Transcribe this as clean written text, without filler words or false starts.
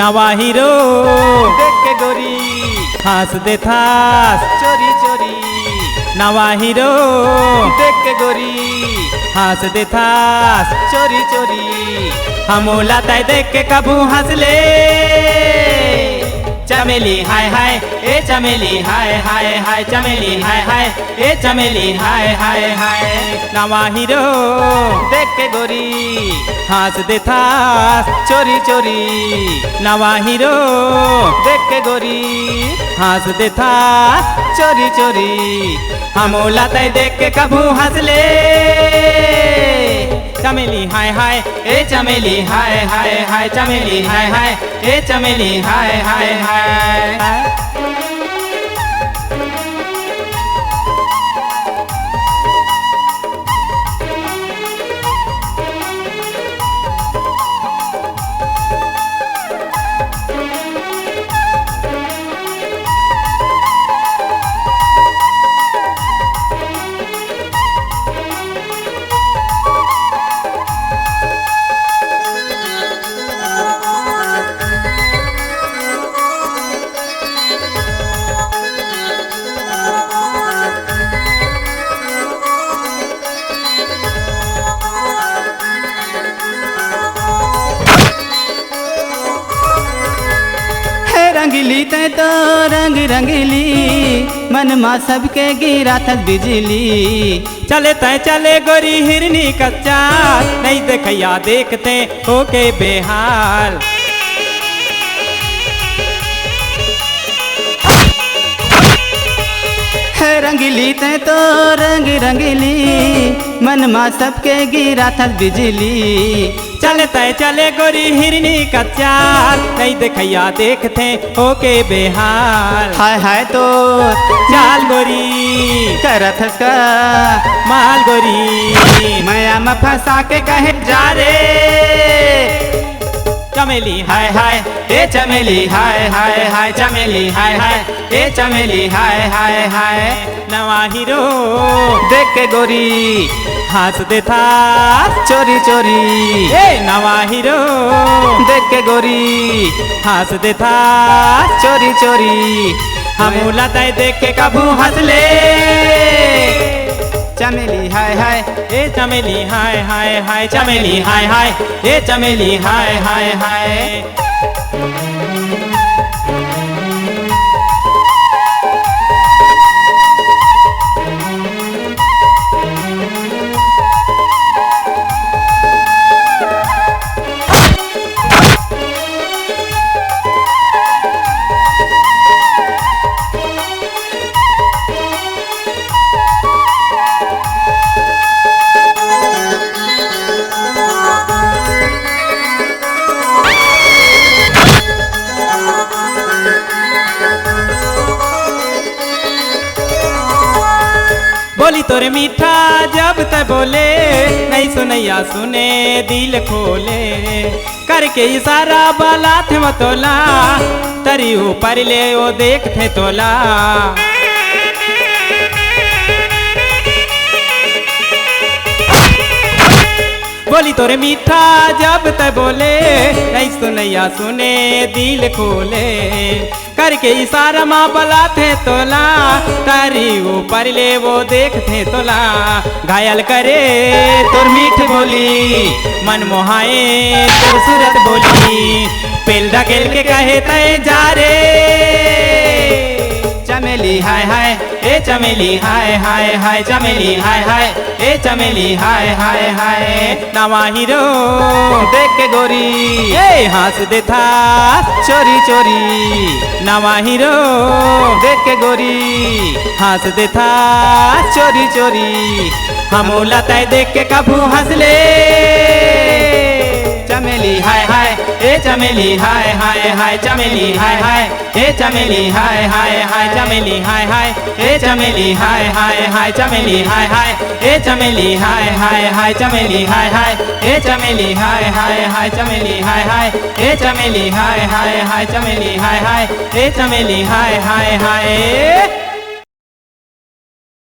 नवा हीरो देख के गोरी हंस दे थास चोरी चोरी नवा हीरो देख के गोरी हंस दे थास चोरी चोरी हमोला तय देख के कभू हंस ले चमेली हाय हाय ए चमेली हाय हाय हाय चमेली हाय हाय ए चमेली हाय हाय हाय नवा हीरो देख के गोरी हंस दे थास चोरी चोरी नवा हीरो देख के गोरी हंस दे थास चोरी चोरी हमोला तय देख के कभू हंस ले चमेली हाय हाय ए चमेली हाय हाय हाय चमेली हाय हाय ए चमेली हाय हाय हाय रंगीली ते तो रंग रंगीली मन मा सबके गिरा था बिजली चले तय चले गोरी हिरनी कच्चा नहीं देखैया देखते होके बेहाल है रंगीली ते तो रंग रंगीली मन मा सबके गिरा था बिजली चले तय चले गोरी हिरनी कच्चा नहीं देखैया देखते होके बेहाल हाय हाय तो चाल गोरी करत का माल गोरी माया में फंसा के कहे जा रे चमेली हाय हाय ए चमेली हाय हाय हाय चमेली हाय हाय ए चमेली हाय हाय हाय नवा हीरो देख के गोरी हंस दे था चोरी चोरी ए नवा हीरो देख के गोरी हंस दे था चोरी चोरी हमोला तय देख के कभू हंस ले चमेली हाय हाय ए चमेली हाय हाय हाय चमेली हाय हाय ए चमेली हाय हाय हाय बोली तोरे मीठा जब तक बोले नहीं सुनैया सुने दिल खोले करके इशारा बाला थे मतोला तरी ऊपर ले वो देखते तोला बोली तोरे मीठा जब तक बोले नहीं सुनैया सुने दिल खोले करके इशारा माँ बला थे तोला तारी ऊपर ले वो देखते तोला घायल करे तोर मीठ बोली मन मोहाए तोर सूरत बोली पेल ढकेल के कहे तय जा रे चमेली हाय हाय ए चमेली हाय हाय हाय चमेली हाय हाय ए चमेली हाय हाय हाय नवा हीरो देख के गोरी ए हंस दे था चोरी चोरी नवा हीरो देख के गोरी हंस दे था चोरी चोरी हमोला तय देख के कभू हंस ले चमेली हाय हाय ए चमेली हाय हाय हाय चमेली हाय हाय ए चमेली हाय हाय हाय चमेली हाय हाय ए चमेली हाय हाय हाय चमेली हाय हाय ए चमेली हाय हाय हाय चमेली हाय हाय ए चमेली हाय हाय हाय चमेली हाय हाय ए चमेली हाय हाय हाय चमेली हाय हाय ए चमेली हाय हाय हाय